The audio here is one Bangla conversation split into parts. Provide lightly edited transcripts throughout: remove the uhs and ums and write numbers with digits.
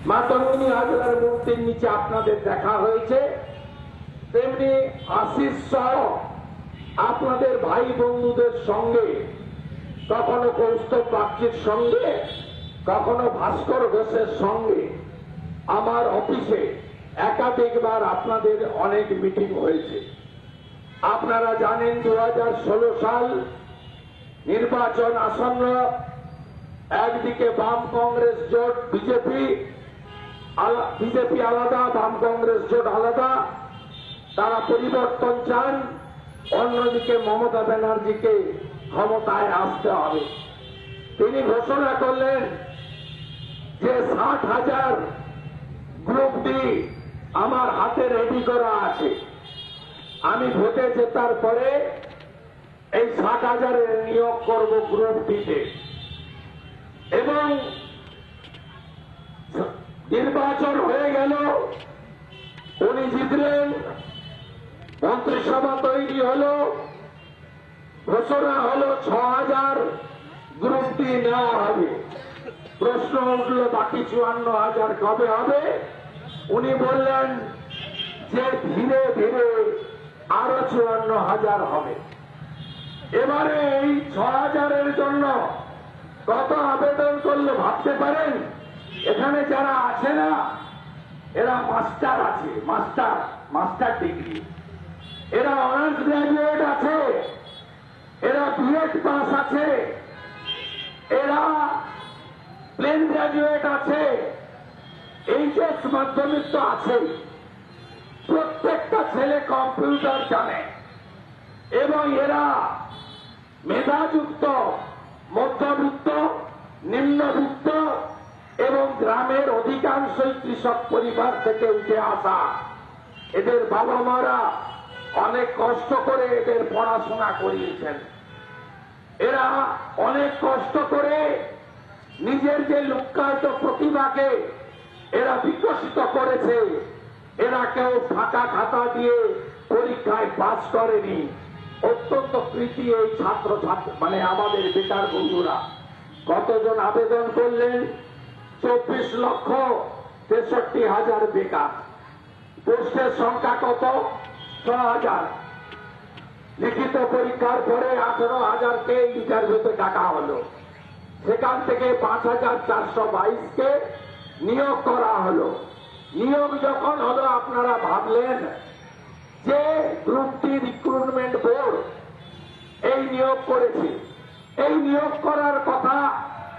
মাতঙ্গিনী হাজরার মূর্তির নিচে আপনাদের দেখা হয়েছে, তেমনি আশিস সহ আপনাদের ভাই বন্ধুদের সঙ্গে, কখনো কৌস্তব বাগচির সঙ্গে, কখনো ভাস্কর ঘোষের সঙ্গে আমার অফিসে একাধিকবার আপনাদের অনেক মিটিং হয়েছে। আপনারা জানেন 2016 সাল নির্বাচন আসন্ন, একদিকে বাম কংগ্রেস জোট বিজেপি আলাদা, বাম কংগ্রেস জোট আলাদা, তারা পরিবর্তন চান, অন্যদিকে মমতা ব্যানার্জিকে ক্ষমতায় আসতে হবে। তিনি ঘোষণা করলেন যে 60,000 গ্রুপ ডি আমার হাতে রেডি করা আছে। আমি ভোটে জেতার পরে এই 60,000-এর নিয়োগ করব গ্রুপ ডিতে, এবং নির্বাচন হয়ে গেল, উনি জিতলেন, মন্ত্রিসভা তৈরি হলো, ঘোষণা হলো 6,000 গ্রুপ ডি নেওয়া হবে। প্রশ্ন উঠল বাকি 54,000 কবে হবে? উনি বললেন যে ধীরে ধীরে আরো 54,000 হবে। এবারে এই 6,000-এর জন্য কত আবেদন করলে ভাবতে পারেন? এখানে যারা আছে না, এরা মাস্টার আছে, মাস্টার ডিগ্রি, এরা অনার্স গ্রাজুয়েট আছে, এরা বিএড পাস আছে, এরা প্লেন গ্রাজুয়েট আছে, এইচএস মাধ্যমিক তো আছে, প্রত্যেকটা ছেলে কম্পিউটার জানে, এবং এরা মেধাযুক্ত, মধ্যবিত্ত, নিম্নবিত্ত এবং গ্রামের অধিকাংশই কৃষক পরিবার থেকে উঠে আসা। এদের বাবা মারা অনেক কষ্ট করে এদের পড়াশোনা করিয়েছেন। এরা অনেক কষ্ট করে নিজের যে লুক্কায়িত প্রতিভাকে এরা বিকশিত করেছে। এরা কেউ ফাঁকা খাতা দিয়ে পরীক্ষায় পাস করেনি। অত্যন্ত কৃতি এই ছাত্রছাত্রী, মানে আমাদের বেকার বন্ধুরা। কতজন আবেদন করলেন? 24,63,000 বেকার। পোস্টের সংখ্যা কত? 6,000। লিখিত পরীক্ষার পরে 18,000-কে ইন্টারভিউতে ডাকা হলো। সেখান থেকে 5,422-কে নিয়োগ করা হলো। নিয়োগ যখন হলো, আপনারা ভাবলেন যে গ্রুপ ডি রিক্রুটমেন্ট বোর্ড এই নিয়োগ করেছে, এই নিয়োগ করার কথা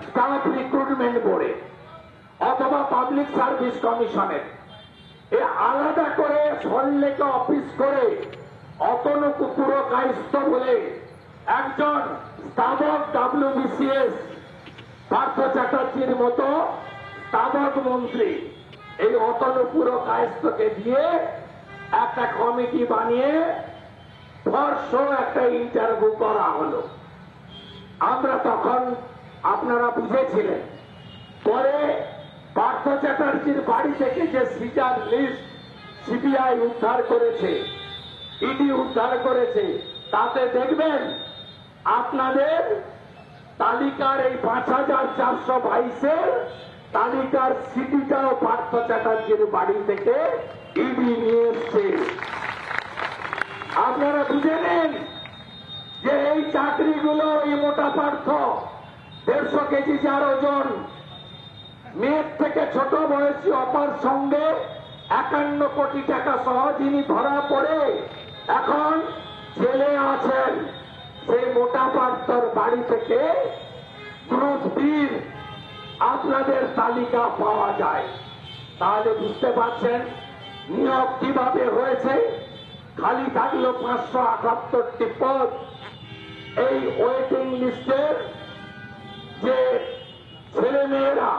স্টাফ রিক্রুটমেন্ট বোর্ডে অথবা পাবলিক সার্ভিস কমিশনের। এ আলাদা করে সল্লেকে অফিস করে অতনুকু পুরো কায়স্থ বলে একজন স্থাবক WBCS পার্থ চ্যাটার্জির মতো স্থাবক মন্ত্রী এই অতনুপুর কায়স্থকে দিয়ে একটা কমিটি বানিয়ে একটা ইন্টারভিউ করা হলো। আমরা তখন, আপনারা বুঝেছিলেন, পরে পার্থ চ্যাটার্জির বাড়ি থেকে যে সিজার লিস্ট সিবিআই উদ্ধার করেছে, ইডি উদ্ধার করেছে, তাতে দেখবেন আপনাদের তালিকার এই 5,422-এর তালিকার সিডিটাও পার্থ চ্যাটার্জির বাড়ি থেকে ইডি নিয়ে এসছে। আপনারা বুঝে নেন যে এই চাকরিগুলো এই মোটা পার্থ 150 কেজি যার ওজন, মেয়ের থেকে ছোট বয়সী অপার সঙ্গে 51 কোটি টাকা সহ যিনি ধরা পড়ে এখন জেলে আছেন, সেই মোটা পার্থর বাড়ি থেকে গ্রুপ ডির আপনাদের তালিকা পাওয়া যায়। তাহলে বুঝতে পারছেন নিয়োগ কিভাবে হয়েছে। খালি থাকলো 578টি পদ। এই ওয়েটিং লিস্টের যে ছেলে মেয়েরা,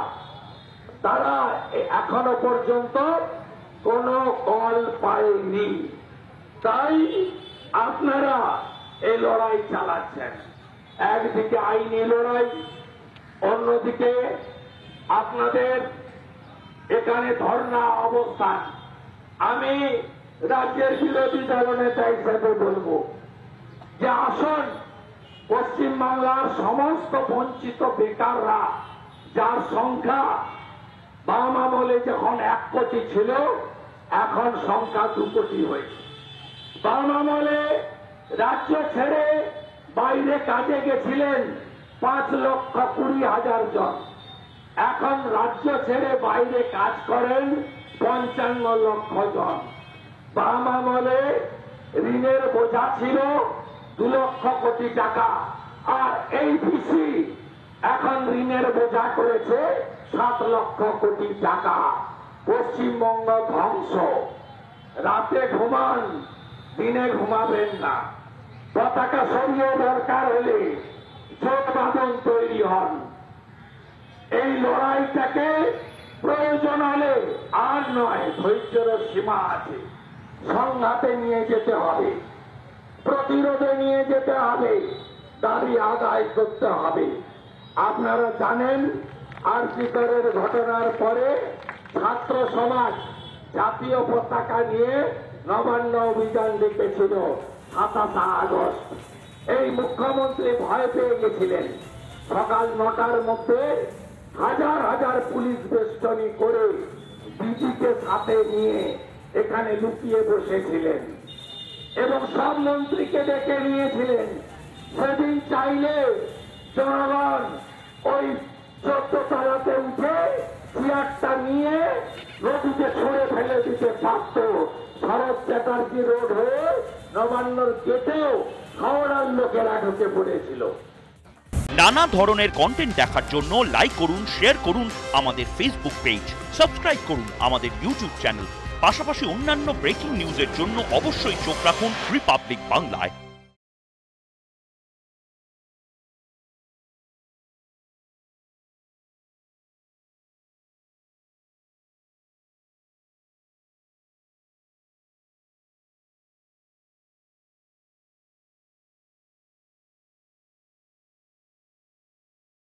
তারা এখনো পর্যন্ত কোনো কল পায়নি। তাই আপনারা এই লড়াই চালাচ্ছেন। একদিকে আইনি লড়াই, অন্যদিকে আপনাদের এখানে ধর্ণা অবস্থান। আমি রাজ্যের বিরোধী দলনেতা হিসেবে বলবো যে আসুন, পশ্চিমবাংলার সমস্ত বঞ্চিত বেকাররা, যার সংখ্যা বাম আমলে যখন 1 কোটি ছিল, এখন সংখ্যা 2 কোটি হয়েছে। বাম আমলে রাজ্য ছেড়ে বাইরে কাজে গেছিলেন 5,20,000 জন, এখন রাজ্য ছেড়ে বাইরে কাজ করেন 55 লক্ষ জন। বাম আমলে ঋণের বোঝা ছিল 2 লক্ষ কোটি টাকা, আর এই পিসি এখন ঋণের বোঝা করেছে 7 লক্ষ কোটি টাকা। পশ্চিমবঙ্গ ধ্বংস। রাতে ঘুমান, দিনে ঘুমাবেন না। পতাকা সরিয়ে দরকার হলে জোট বাঁধন তৈরি হন। এই লড়াইটাকে প্রয়োজন হলে আর নয়, ধৈর্যের সীমা আছে, সংঘাতে নিয়ে যেতে হবে, প্রতিরোধে নিয়ে যেতে হবে, দাবি আদায় করতে হবে। আপনারা জানেন আরজিকরের ঘটনার পরে ছাত্র সমাজ জাতীয় পতাকা নিয়ে নবান্ন অভিযান ডেকেছিল 27 আগস্ট। এই মুখ্যমন্ত্রী ভয় পেয়ে গেছিলেন। সকাল 9টার মধ্যে হাজার হাজার পুলিশ বেষ্টনী করে ডিজিকে সাথে নিয়ে এখানে লুকিয়ে বসেছিলেন এবং সব মন্ত্রীকে ডেকে নিয়েছিলেন। সেদিন চাইলে জনগণ ওই 14 তলাতে উঠে চেয়ারটা নিয়ে নদীতে ছুঁড়ে ফেলে দিতে পারত। শরৎ চ্যাটার্জি রোড হয়ে নবান্নর গেটেও হাওড়ার লোকেরা ঢুকে পড়েছিল। নানা ধরনের কন্টেন্ট দেখার জন্য লাইক করুন, শেয়ার করুন আমাদের ফেসবুক পেজ, সাবস্ক্রাইব করুন আমাদের ইউটিউব চ্যানেল। পাশাপাশি অন্যান্য ব্রেকিং নিউজের জন্য অবশ্যই চোখ রাখুন রিপাবলিক বাংলায়।